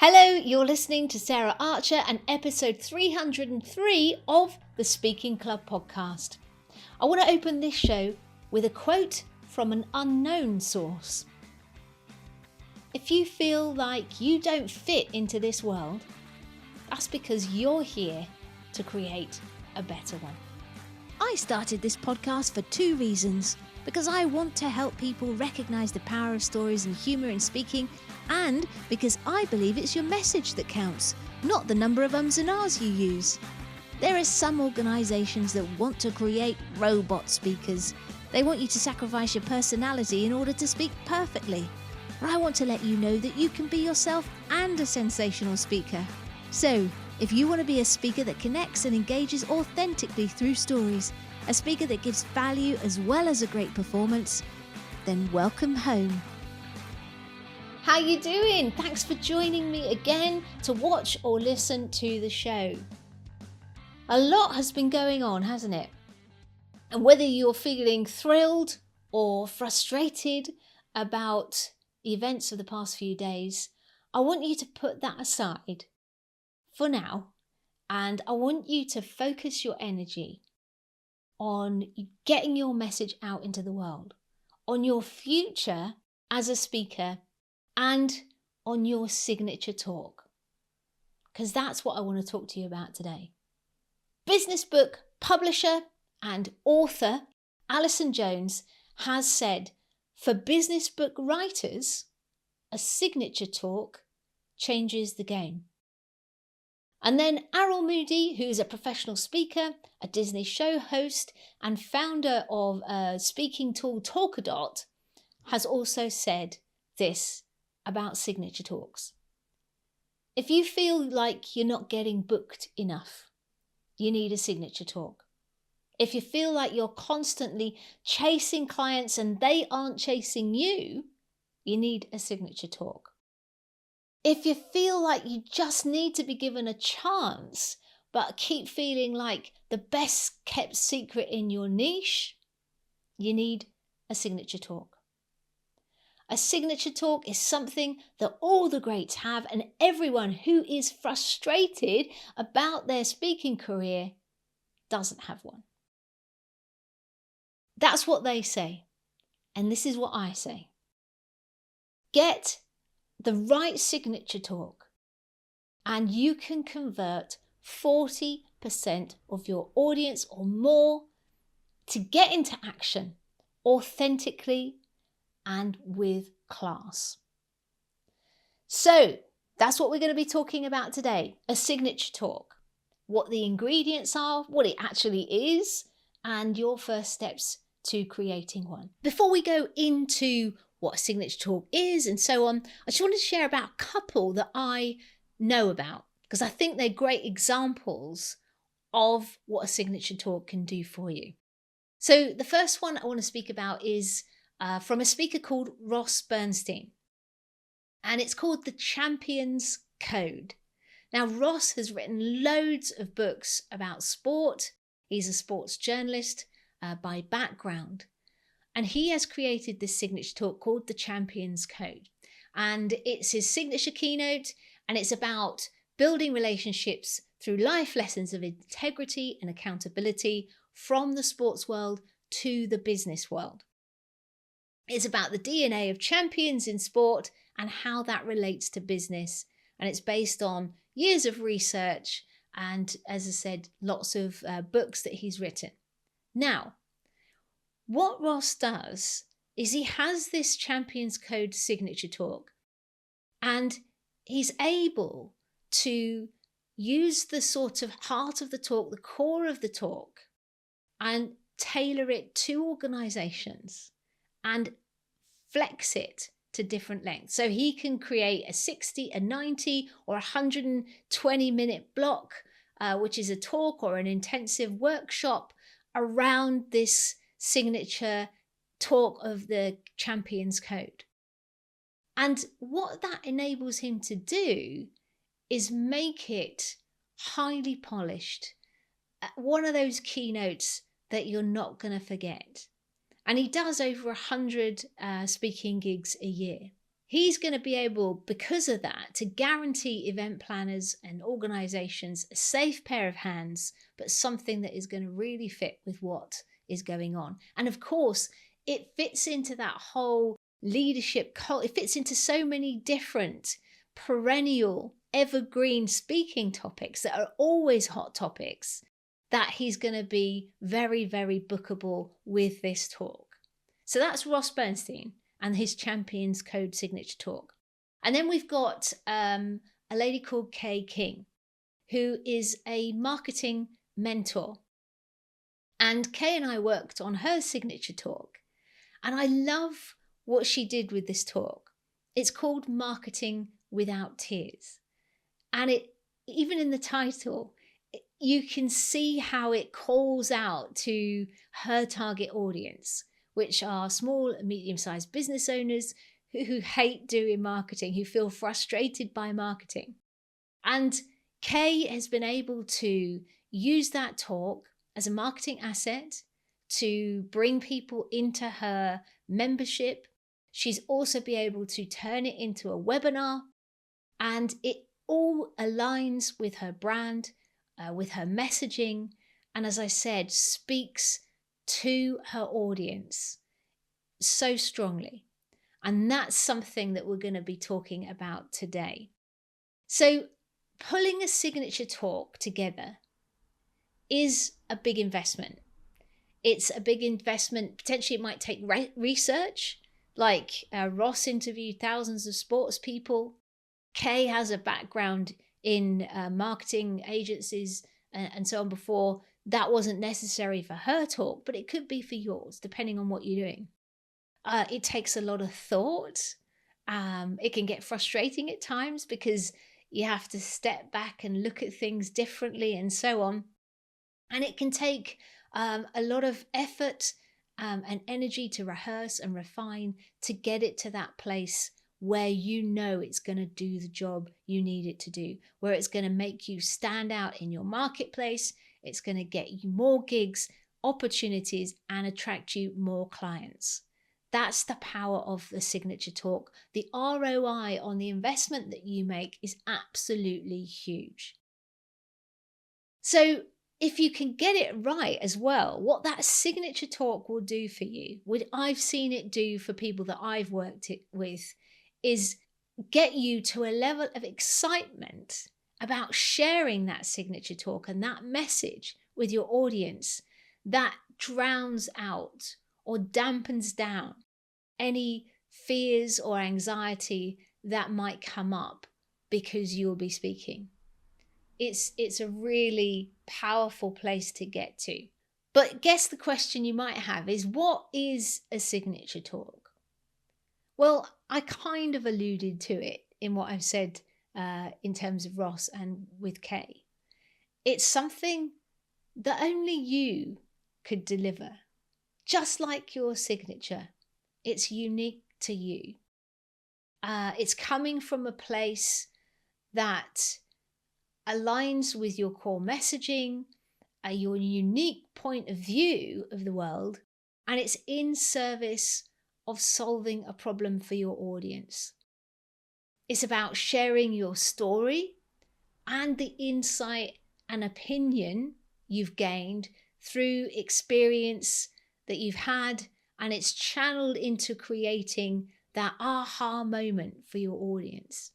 Hello, you're listening to Sarah Archer and episode 303 of the Speaking Club podcast. I want to open this show with a quote from an unknown source. If you feel like you don't fit into this world, that's because you're here to create a better one. I started this podcast for two reasons. Because I want to help people recognise the power of stories and humour in speaking, and because I believe it's your message that counts, not the number of ums and ahs you use. There are some organisations that want to create robot speakers. They want you to sacrifice your personality in order to speak perfectly. But I want to let you know that you can be yourself and a sensational speaker. So, if you want to be a speaker that connects and engages authentically through stories, a speaker that gives value as well as a great performance, then welcome home. How you doing? Thanks for joining me again to watch or listen to the show. A lot has been going on, hasn't it? And whether you're feeling thrilled or frustrated about events of the past few days, I want you to put that aside for now, and I want you to focus your energy on getting your message out into the world, on your future as a speaker, and on your signature talk. Because that's what I want to talk to you about today. Business book publisher and author Alison Jones has said, for business book writers, a signature talk changes the game. And then Arel Moodie, who's a professional speaker, a Disney show host, and founder of a speaking tool Talkadot, has also said this about signature talks. If you feel like you're not getting booked enough, you need a signature talk. If you feel like you're constantly chasing clients and they aren't chasing you, you need a signature talk. If you feel like you just need to be given a chance, but keep feeling like the best kept secret in your niche, you need a signature talk. A signature talk is something that all the greats have, and everyone who is frustrated about their speaking career doesn't have one. That's what they say, and this is what I say. Get the right signature talk, and you can convert 40% of your audience or more to get into action authentically and with class. So that's what we're going to be talking about today, a signature talk, what the ingredients are, what it actually is, and your first steps to creating one. Before we go into what a signature talk is and so on, I just wanted to share about a couple that I know about, because I think they're great examples of what a signature talk can do for you. So the first one I want to speak about is from a speaker called Ross Bernstein, and it's called The Champions Code. Now, Ross has written loads of books about sport. He's a sports journalist by background. And he has created this signature talk called The Champions Code. And it's his signature keynote, and it's about building relationships through life lessons of integrity and accountability from the sports world to the business world. It's about the DNA of champions in sport and how that relates to business. And it's based on years of research and, as I said, lots of books that he's written. Now, what Ross does is he has this Champions Code signature talk, and he's able to use the sort of heart of the talk, the core of the talk, and tailor it to organizations and flex it to different lengths. So he can create a 60, a 90 or 120-minute block, which is a talk or an intensive workshop around this signature talk of the Champions Code. And what that enables him to do is make it highly polished, one of those keynotes that you're not going to forget. And he does over 100 speaking gigs a year. He's going to be able, because of that, to guarantee event planners and organizations a safe pair of hands, but something that is going to really fit with what is going on. And of course, it fits into that whole leadership cult. It fits into so many different perennial, evergreen speaking topics that are always hot topics, that he's going to be very, very bookable with this talk. So that's Ross Bernstein and his Champions Code Signature Talk. And then we've got a lady called Kay King, who is a marketing mentor. And Kay and I worked on her signature talk. And I love what she did with this talk. It's called Marketing Without Tears. And it, even in the title, you can see how it calls out to her target audience, which are small and medium-sized business owners who hate doing marketing, who feel frustrated by marketing. And Kay has been able to use that talk as a marketing asset to bring people into her membership. She's also been able to turn it into a webinar, and it all aligns with her brand, with her messaging, and as I said, speaks to her audience so strongly. And that's something that we're going to be talking about today. So pulling a signature talk together is a big investment. It's a big investment. Potentially it might take research, like Ross interviewed thousands of sports people. Kay has a background in marketing agencies and so on before. That wasn't necessary for her talk, but it could be for yours, depending on what you're doing. It takes a lot of thought. It can get frustrating at times because you have to step back and look at things differently and so on. And it can take a lot of effort and energy to rehearse and refine to get it to that place where you know it's going to do the job you need it to do, where it's going to make you stand out in your marketplace, it's going to get you more gigs, opportunities, and attract you more clients. That's the power of the signature talk. The ROI on the investment that you make is absolutely huge. So if you can get it right as well, what that signature talk will do for you, what I've seen it do for people that I've worked with, is get you to a level of excitement about sharing that signature talk and that message with your audience that drowns out or dampens down any fears or anxiety that might come up because you'll be speaking. It's a really powerful place to get to. But guess the question you might have is, what is a signature talk? Well, I kind of alluded to it in what I've said in terms of Ross and with Kay. It's something that only you could deliver, just like your signature. It's unique to you. It's coming from a place that aligns with your core messaging, your unique point of view of the world, and it's in service of solving a problem for your audience. It's about sharing your story and the insight and opinion you've gained through experience that you've had, and it's channeled into creating that aha moment for your audience.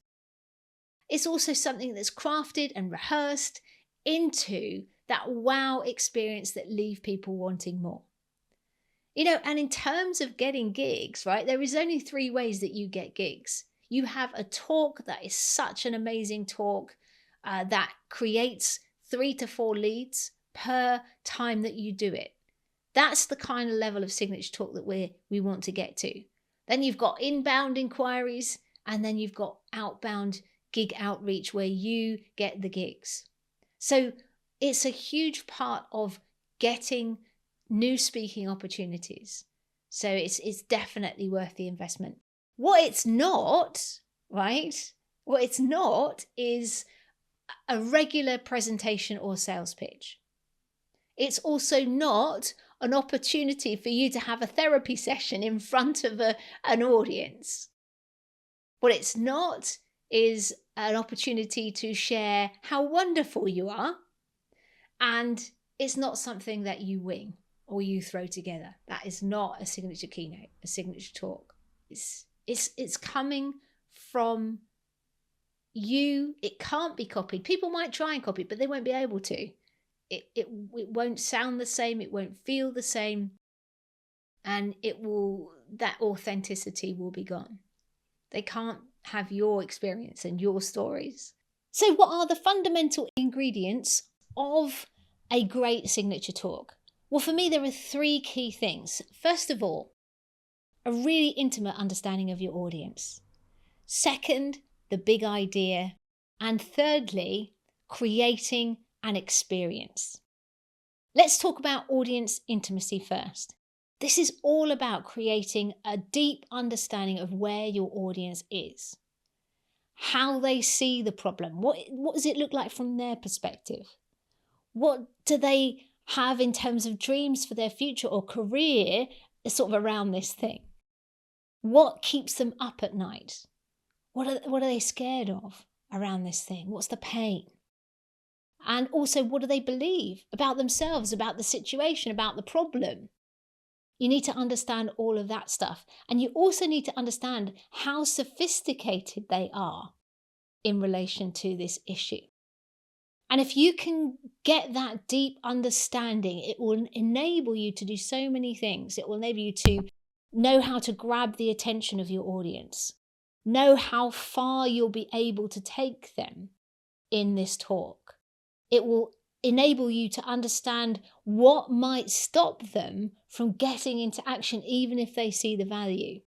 It's also something that's crafted and rehearsed into that wow experience that leave people wanting more. You know, and in terms of getting gigs, right, there is only 3 ways that you get gigs. You have a talk that is such an amazing talk that creates 3 to 4 leads per time that you do it. That's the kind of level of signature talk that we want to get to. Then you've got inbound inquiries, and then you've got outbound gig outreach where you get the gigs. So it's a huge part of getting new speaking opportunities. So it's definitely worth the investment. What it's not, right? What it's not is a regular presentation or sales pitch. It's also not an opportunity for you to have a therapy session in front of an audience. What it's not is an opportunity to share how wonderful you are. And it's not something that you wing or you throw together. That is not a signature keynote, a signature talk. It's coming from you. It can't be copied. People might try and copy it, but they won't be able to. It won't sound the same. It won't feel the same. And that authenticity will be gone. They can't have your experience and your stories. So what are the fundamental ingredients of a great signature talk? Well, for me, there are 3 key things. First of all, a really intimate understanding of your audience. Second, the big idea. And thirdly, creating an experience. Let's talk about audience intimacy first. This is all about creating a deep understanding of where your audience is, how they see the problem. What does it look like from their perspective? What do they have in terms of dreams for their future or career sort of around this thing? What keeps them up at night? What are they scared of around this thing? What's the pain? And also, what do they believe about themselves, about the situation, about the problem? You need to understand all of that stuff. And you also need to understand how sophisticated they are in relation to this issue. And if you can get that deep understanding, it will enable you to do so many things. It will enable you to know how to grab the attention of your audience, know how far you'll be able to take them in this talk. It will enable you to understand what might stop them from getting into action, even if they see the value.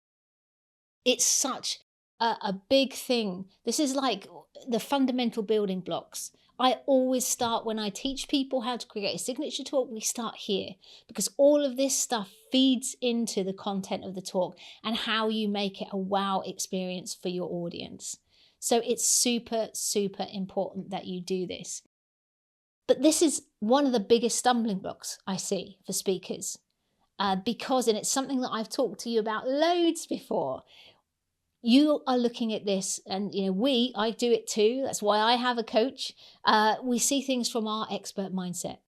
It's such a big thing. This is like the fundamental building blocks. I always start when I teach people how to create a signature talk, we start here, because all of this stuff feeds into the content of the talk and how you make it a wow experience for your audience. So it's super, super important that you do this. But this is one of the biggest stumbling blocks I see for speakers, because, and it's something that I've talked to you about loads before, you are looking at this and, I do it too. That's why I have a coach. We see things from our expert mindset.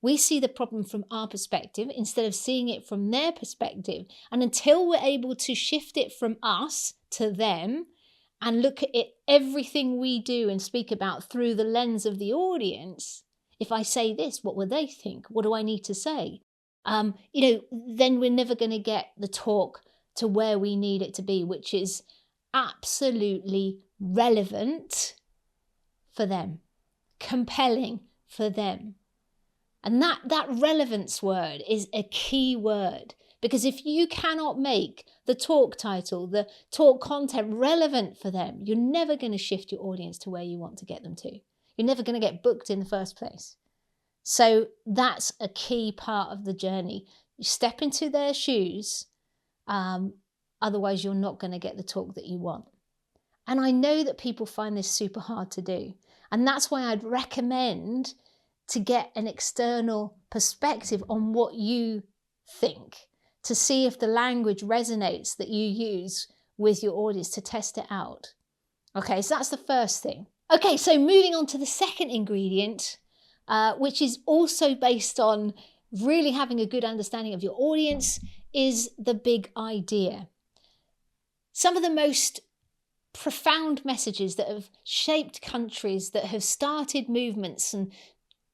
We see the problem from our perspective instead of seeing it from their perspective. And until we're able to shift it from us to them and look at it, everything we do and speak about through the lens of the audience, if I say this, what will they think? What do I need to say? Then we're never going to get the talk to where we need it to be, which is absolutely relevant for them, compelling for them. And that relevance word is a key word, because if you cannot make the talk title, the talk content relevant for them, you're never going to shift your audience to where you want to get them to. You're never going to get booked in the first place. So that's a key part of the journey. You step into their shoes, otherwise you're not going to get the talk that you want. And I know that people find this super hard to do. And that's why I'd recommend to get an external perspective on what you think, to see if the language resonates that you use with your audience, to test it out. Okay, so that's the first thing. Okay, so moving on to the second ingredient, which is also based on really having a good understanding of your audience, is the big idea. Some of the most profound messages that have shaped countries, that have started movements and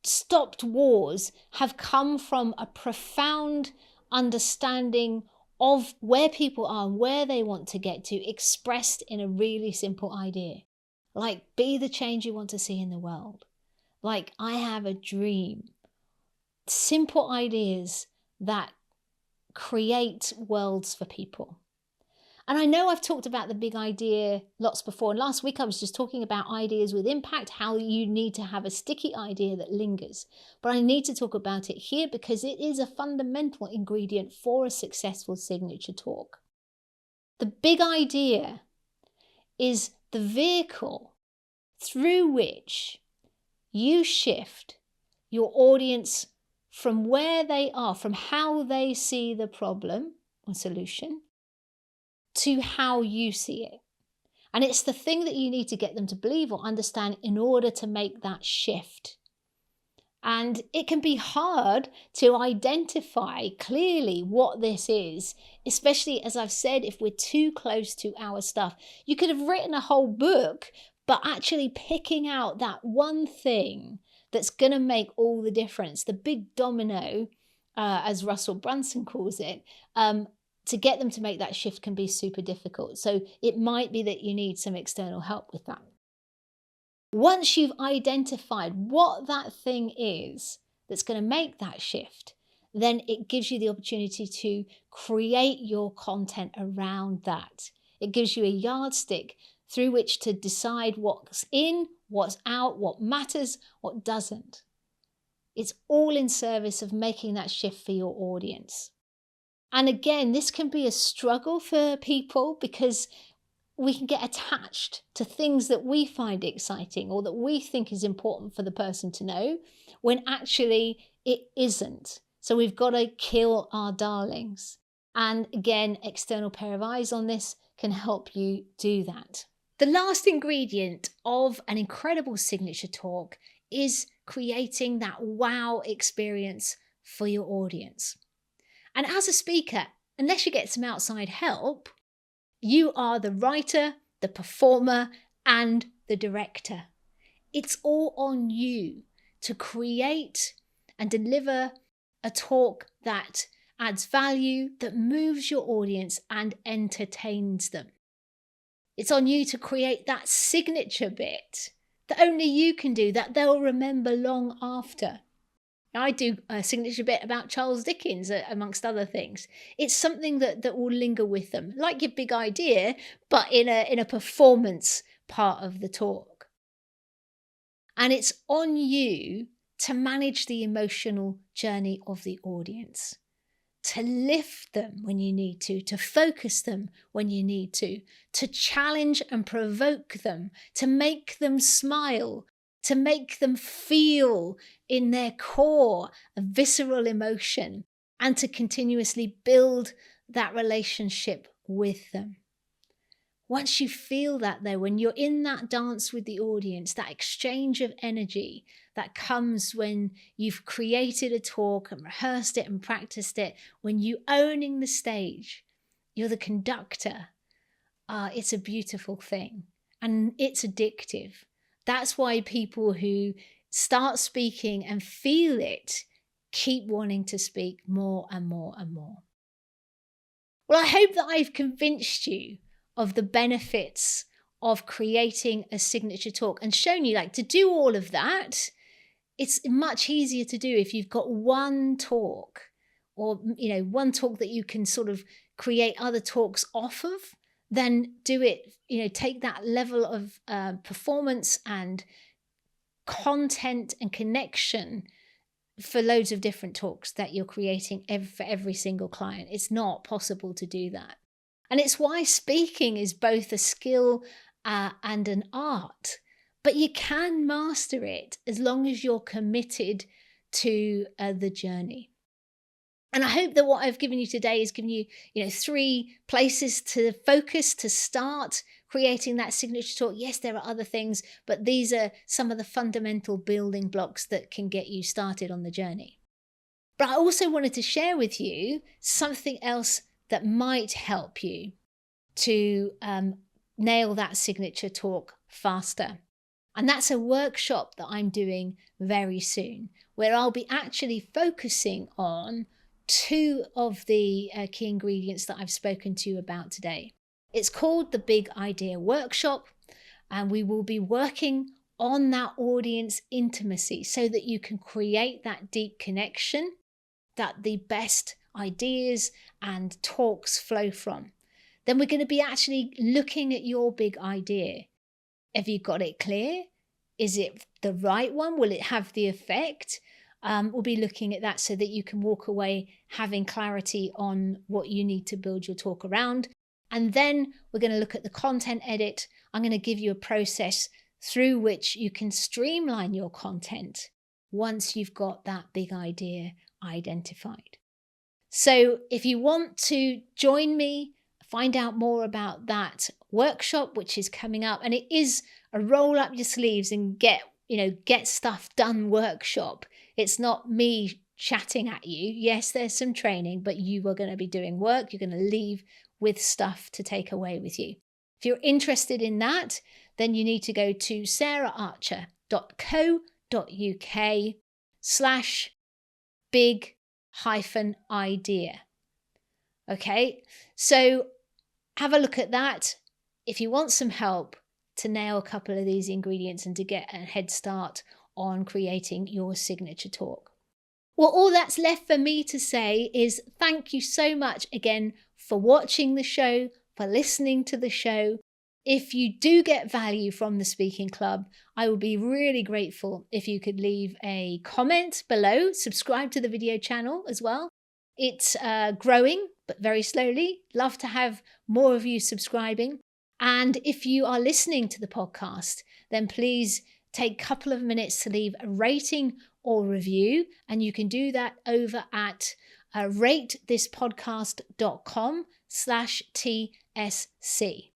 stopped wars, have come from a profound understanding of where people are and where they want to get to, expressed in a really simple idea. Like, be the change you want to see in the world. Like, I have a dream. Simple ideas that create worlds for people. And I know I've talked about the big idea lots before. And last week I was just talking about ideas with impact, how you need to have a sticky idea that lingers. But I need to talk about it here because it is a fundamental ingredient for a successful signature talk. The big idea is the vehicle through which you shift your audience from where they are, from how they see the problem or solution, to how you see it. And it's the thing that you need to get them to believe or understand in order to make that shift. And it can be hard to identify clearly what this is, especially, as I've said, if we're too close to our stuff. You could have written a whole book, but actually picking out that one thing that's going to make all the difference, the big domino, as Russell Brunson calls it, to get them to make that shift can be super difficult. So it might be that you need some external help with that. Once you've identified what that thing is that's going to make that shift, then it gives you the opportunity to create your content around that. It gives you a yardstick through which to decide what's in, what's out, what matters, what doesn't. It's all in service of making that shift for your audience. And again, this can be a struggle for people because we can get attached to things that we find exciting or that we think is important for the person to know, when actually it isn't. So we've got to kill our darlings. And again, external pair of eyes on this can help you do that. The last ingredient of an incredible signature talk is creating that wow experience for your audience. And as a speaker, unless you get some outside help, you are the writer, the performer, and the director. It's all on you to create and deliver a talk that adds value, that moves your audience and entertains them. It's on you to create that signature bit that only you can do, that they'll remember long after. I do a signature bit about Charles Dickens, amongst other things. It's something that will linger with them, like your big idea, but in a performance part of the talk. And it's on you to manage the emotional journey of the audience, to lift them when you need to focus them when you need to challenge and provoke them, to make them smile, to make them feel in their core a visceral emotion, and to continuously build that relationship with them. Once you feel that, though, when you're in that dance with the audience, that exchange of energy that comes when you've created a talk and rehearsed it and practiced it, when you're owning the stage, you're the conductor, it's a beautiful thing and it's addictive. That's why people who start speaking and feel it keep wanting to speak more and more and more. Well, I hope that I've convinced you of the benefits of creating a signature talk and shown you, like, to do all of that, it's much easier to do if you've got one talk, or, one talk that you can sort of create other talks off of. Then do it, take that level of performance and content and connection for loads of different talks that you're creating for every single client. It's not possible to do that. And it's why speaking is both a skill and an art. But you can master it as long as you're committed to the journey. And I hope that what I've given you today is giving you, 3 places to focus, to start creating that signature talk. Yes, there are other things, but these are some of the fundamental building blocks that can get you started on the journey. But I also wanted to share with you something else that might help you to nail that signature talk faster. And that's a workshop that I'm doing very soon, where I'll be actually focusing on 2 of the key ingredients that I've spoken to you about today. It's called the Big Idea Workshop, and we will be working on that audience intimacy so that you can create that deep connection that the best ideas and talks flow from. Then we're going to be actually looking at your big idea. Have you got it clear? Is it the right one? Will it have the effect? We'll be looking at that so that you can walk away having clarity on what you need to build your talk around. And then we're going to look at the content edit. I'm going to give you a process through which you can streamline your content once you've got that big idea identified. So if you want to join me find out more about that workshop, which is coming up. And it is a roll up your sleeves and get stuff done workshop. It's not me chatting at you. Yes, there's some training, but you are going to be doing work. You're going to leave with stuff to take away with you. If you're interested in that, then you need to go to saraharcher.co.uk/big-idea. Okay, so have a look at that. If you want some help to nail a couple of these ingredients and to get a head start on creating your signature talk. Well, all that's left for me to say is thank you so much again for watching the show, for listening to the show. If you do get value from the Speaking Club, I would be really grateful if you could leave a comment below, subscribe to the video channel as well. It's growing, but very slowly. Love to have more of you subscribing. And if you are listening to the podcast, then please take a couple of minutes to leave a rating or review. And you can do that over at ratethispodcast.com/TSC.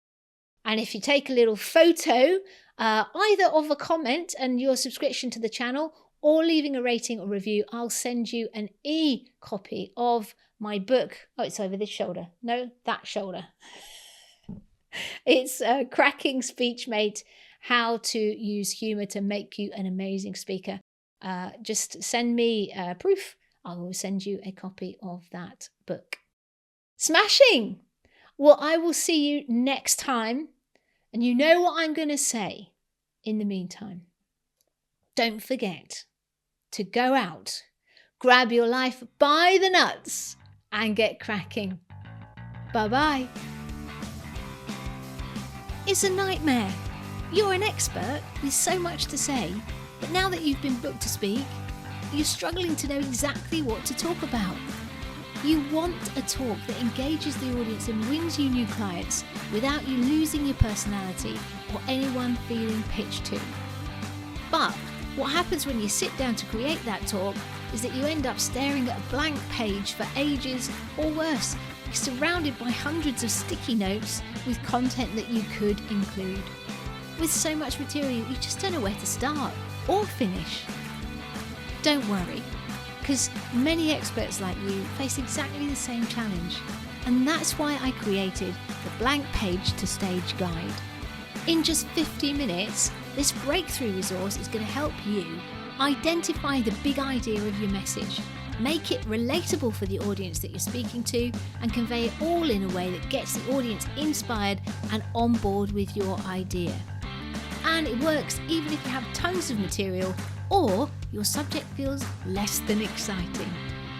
And if you take a little photo, either of a comment and your subscription to the channel, or leaving a rating or review, I'll send you an e-copy of my book. Oh, it's over this shoulder. No, that shoulder. It's Cracking Speechmate, How to Use Humour to Make You an Amazing Speaker. Just send me proof. I will send you a copy of that book. Smashing! Well, I will see you next time. And you know what I'm going to say in the meantime. Don't forget to go out, grab your life by the nuts and get cracking. Bye-bye. It's a nightmare. You're an expert with so much to say, but now that you've been booked to speak, you're struggling to know exactly what to talk about. You want a talk that engages the audience and wins you new clients without you losing your personality or anyone feeling pitched to. But what happens when you sit down to create that talk is that you end up staring at a blank page for ages, or worse, you're surrounded by hundreds of sticky notes with content that you could include. With so much material, you just don't know where to start or finish. Don't worry, because many experts like you face exactly the same challenge. And that's why I created the Blank Page to Stage Guide. In just 50 minutes, this breakthrough resource is going to help you identify the big idea of your message, make it relatable for the audience that you're speaking to, and convey it all in a way that gets the audience inspired and on board with your idea. And it works even if you have tons of material or your subject feels less than exciting.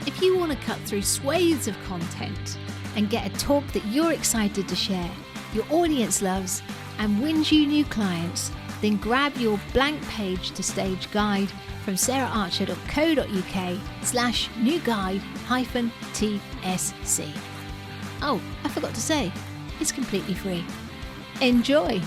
If you want to cut through swathes of content and get a talk that you're excited to share, your audience loves, and wins you new clients, then grab your Blank Page to Stage Guide from saraharcher.co.uk/new-guide-TSC. Oh, I forgot to say, it's completely free. Enjoy!